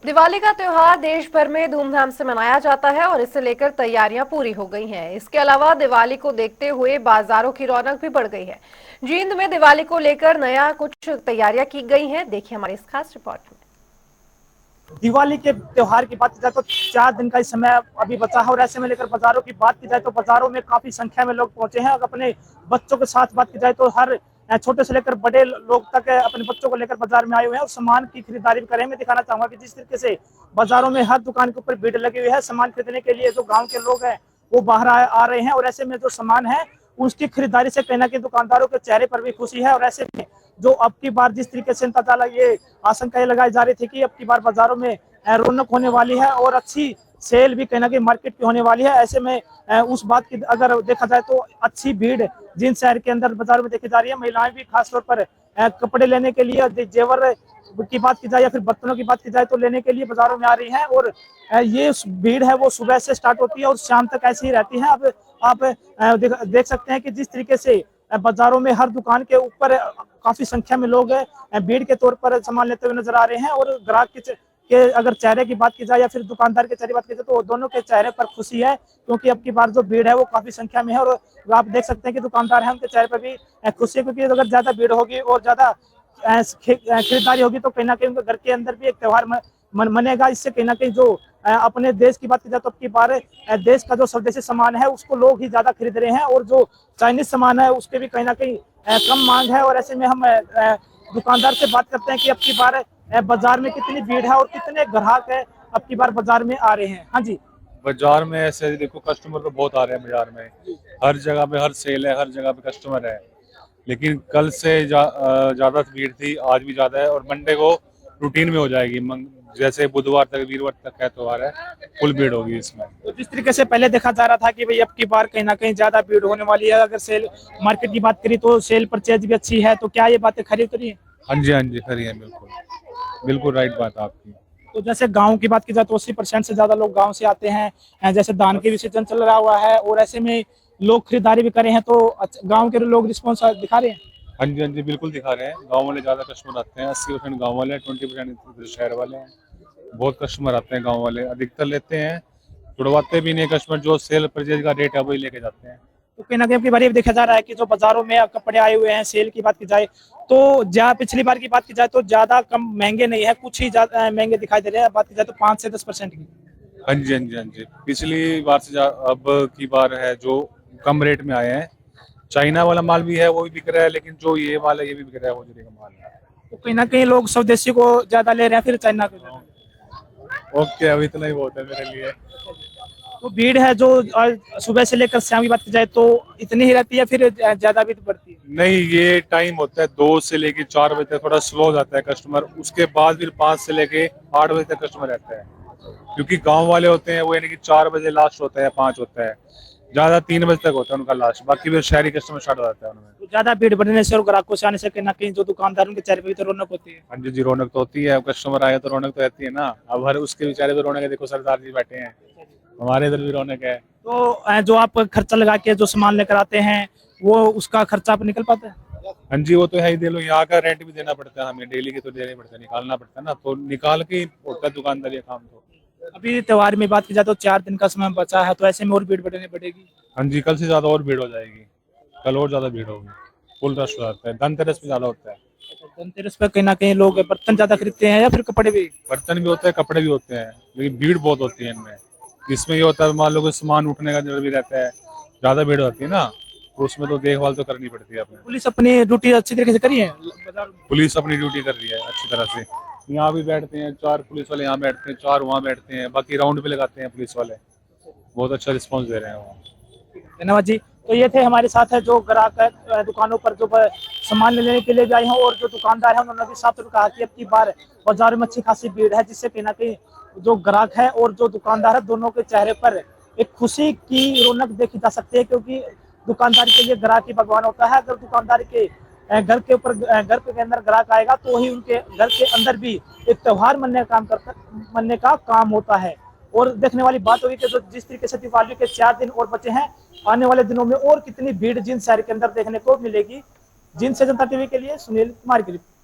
दिवाली का त्योहार देश भर में धूमधाम से मनाया जाता है और इसे लेकर तैयारियां पूरी हो गई हैं। इसके अलावा दिवाली को देखते हुए बाजारों की रौनक भी बढ़ गई है। जींद में दिवाली को लेकर नया कुछ तैयारियां की गई हैं। देखिए हमारी इस खास रिपोर्ट में। दिवाली के त्योहार की बात की जाए तो 4 दिन का इस समय अभी बचा है और ऐसे में लेकर बाजारों की बात की जाए तो बाजारों में काफी संख्या में लोग पहुंचे हैं। और अपने बच्चों के साथ बात की जाए तो हर छोटे से लेकर बड़े लोग तक अपने बच्चों को लेकर बाजार में आए हुए हैं और सामान की खरीदारी भी करें। मैं दिखाना चाहूंगा कि जिस तरीके से बाजारों में हर दुकान के ऊपर भीड़ लगी हुई है सामान खरीदने के लिए। जो गाँव के लोग हैं वो बाहर आ रहे हैं और ऐसे में जो सामान है उसकी खरीदारी से कहीं ना कहीं दुकानदारों के चेहरे पर भी खुशी है। और ऐसे में जो अब की बार जिस तरीके से ये आशंकाएं लगाई जा रही थी कि अब की बार बाजारों में रौनक होने वाली है और अच्छी सेल भी कहीं ना कहीं मार्केट की होने वाली है। ऐसे में उस बात की अगर देखा जाए तो अच्छी भीड़ जिन शहर के अंदर बाजार में देखी जा रही है। महिलाएं भी खासतौर पर कपड़े लेने के लिए, जेवर की बात की जाए या फिर बर्तनों की बात की जाए तो लेने के लिए बाजारों में आ रही हैं। और ये भीड़ है वो सुबह से स्टार्ट होती है और शाम तक ऐसी ही रहती है। अब आप देख सकते हैं कि जिस तरीके से बाजारों में हर दुकान के ऊपर काफी संख्या में लोग भीड़ के तौर पर सामान लेते हुए नजर आ रहे हैं। और ग्राहक के अगर चेहरे की बात की जाए या फिर दुकानदार के चेहरे की बात की जाए तो दोनों के चेहरे पर खुशी है, क्योंकि अब की बार जो भीड़ है वो काफी संख्या में है। और आप देख सकते हैं कि दुकानदार हैं उनके चेहरे पर भी खुशी है, क्योंकि अगर ज्यादा भीड़ होगी और ज्यादा खरीदारी होगी तो कहीं ना कहीं उनके घर के अंदर भी एक त्योहार मनेगा। इससे कहीं ना कहीं जो अपने देश की बात की जाए तो अब की बार देश का जो स्वदेशी सामान है उसको लोग ही ज्यादा खरीद रहे हैं और जो चाइनीज सामान है उसके भी कहीं ना कहीं कम मांग है। और ऐसे में हम दुकानदार से बात करते हैं कि अब की बार बाजार में कितनी भीड़ है और कितने ग्राहक है अब की बार बाजार में आ रहे हैं। हाँ जी। बाजार में ऐसे देखो कस्टमर तो बहुत आ रहे हैं बाजार में। हर जगह पे हर सेल है, हर जगह पे कस्टमर है। लेकिन कल से ज्यादा भीड़ थी, आज भी ज्यादा है और मंडे को रूटीन में हो जाएगी। जैसे बुधवार तक वीरवार तक का त्योहार है, फुल भीड़ होगी इसमें। तो जिस तरीके से पहले देखा जा रहा था कि भाई अब की बार कहीं ना कहीं ज्यादा भीड़ होने वाली है, अगर सेल मार्केट की बात करी तो सेल परचेज भी अच्छी है, तो क्या ये बातें खरी उतरी है? हाँ जी खरी है, बिल्कुल बिल्कुल राइट बात है आपकी। तो जैसे गांव की बात की जाए तो 80% से ज्यादा लोग गांव से आते हैं। जैसे धान के भी सीजन चल रहा हुआ है और ऐसे में लोग खरीदारी भी करे हैं, तो गांव के लोग रिस्पॉन्स दिखा रहे हैं। हाँ जी बिल्कुल दिखा रहे हैं। गांव वाले ज्यादा कस्टमर आते हैं, 80% गांव वाले हैं, 20% शहर वाले हैं। बहुत कस्टमर आते हैं गांव वाले, अधिकतर लेते हैं, छुड़वाते भी नहीं कस्टमर। जो सेल परचेज का रेट है वही लेके जाते हैं। तो कहीं ना कहीं आपकी बार ये देखा जा रहा है कि जो बाजारों में कपड़े आए हुए हैं सेल की बात की जाए तो जहाँ पिछली बार की बात की जाए तो ज्यादा कम महंगे नहीं है, कुछ ही ज्यादा महंगे दिखाई दे रहे हैं। बात की जाए तो 5 से 10% की। हाँ जी पिछली बार से अब की बार है जो कम रेट में आए हैं। चाइना वाला माल भी है, वो भी बिक रहा है, लेकिन जो ये माल है ये भी बिक रहा है, वो जो का माल है। तो कहीं ना कहीं लोग स्वदेशी को ज्यादा ले रहे हैं फिर चाइना को ज्यादा। ओके, अब इतना ही बहुत है मेरे लिए। तो भीड़ है जो सुबह से लेकर शाम की बात की जाए तो इतनी ही रहती है फिर ज्यादा भी तो बढ़ती है? नहीं, ये टाइम होता है 2 से लेके 4 बजे तक थोड़ा स्लो हो जाता है कस्टमर। उसके बाद फिर 5 से लेके 8 बजे तक कस्टमर रहता है, क्योंकि गांव वाले होते हैं वो यानी कि 4 बजे लास्ट होता है, 5 होता है, ज्यादा 3 बजे तक होता है उनका लास्ट। बाकी फिर शहरी कस्टमर स्टार्ट हो जाता है उनमें। तो ज्यादा भीड़ बढ़ने से और ग्राहकों से आने से कहीं ना कहीं जो दुकानदार उनके चेहरे पे भी तो रौनक होती है। हाँ जी रौनक तो होती है। कस्टमर आए तो रौनक तो रहती है ना। अब हर उसके बेचारे तो रौनक है, देखो सरदार जी बैठे हैं, हमारे इधर भी रौनक है। तो जो आप खर्चा लगा के जो सामान लेकर आते हैं वो उसका खर्चा आप निकल पाता है? हाँ जी वो तो है ही। दे लो, यहाँ का रेंट भी देना पड़ता है हमें, डेली की तो देना पड़ता है, निकालना पड़ता है ना, तो निकाल के होता है दुकानदार ये काम। तो अभी त्योहार में बात की जाए तो 4 दिन का समय बचा है, तो ऐसे में और भीड़ बढ़ने बढ़ेगी। हाँ जी कल से ज्यादा और भीड़ हो जाएगी, कल और ज्यादा भीड़ होगी, फुल रश हो जाता है। धनतेरस में ज्यादा होता है। धनतेरस पे कहीं ना कहीं लोग बर्तन ज्यादा खरीदते हैं या फिर कपड़े भी? बर्तन भी होते हैं, कपड़े भी होते हैं, लेकिन भीड़ बहुत होती है इनमें। इसमें ये होता है मान लो कि सामान उठने का डर भी रहता है, ज्यादा भीड़ होती है ना, तो उसमें तो देखभाल तो करनी पड़ती है अपने। पुलिस अपनी ड्यूटी अच्छी तरीके से करी है बाजार में? पुलिस अपनी ड्यूटी कर रही है अच्छी तरह से। यहाँ भी बैठते हैं 4 पुलिस वाले, यहाँ बैठते हैं 4 वहाँ बैठते हैं, बाकी राउंड भी लगाते हैं पुलिस वाले। बहुत अच्छा रिस्पॉन्स दे रहे हैं वो। धन्यवाद जी। तो ये थे हमारे साथ है जो ग्राहक है दुकानों पर जो सामान लेने के लिए भी आए हैं, और जो दुकानदार है उन्होंने भी साफ तौर कहा कि अब की बार बाजार में अच्छी खासी भीड़ है, जिससे कहीं ना कहीं जो ग्राहक है और जो दुकानदार है दोनों के चेहरे पर एक खुशी की रौनक देखी जा सकती है। क्योंकि दुकानदार के लिए ग्राहक ही भगवान होता है। अगर दुकानदार के घर के ऊपर घर के अंदर ग्राहक आएगा तो ही उनके घर के अंदर भी एक त्योहार मनने का काम होता है। और देखने वाली बात होगी कि जो जिस तरीके से दिवाली के 4 दिन और बचे हैं, आने वाले दिनों में और कितनी भीड़ जिन शहर के अंदर देखने को मिलेगी। जिन से जनता टीवी के लिए सुनील कुमार की रिपोर्ट।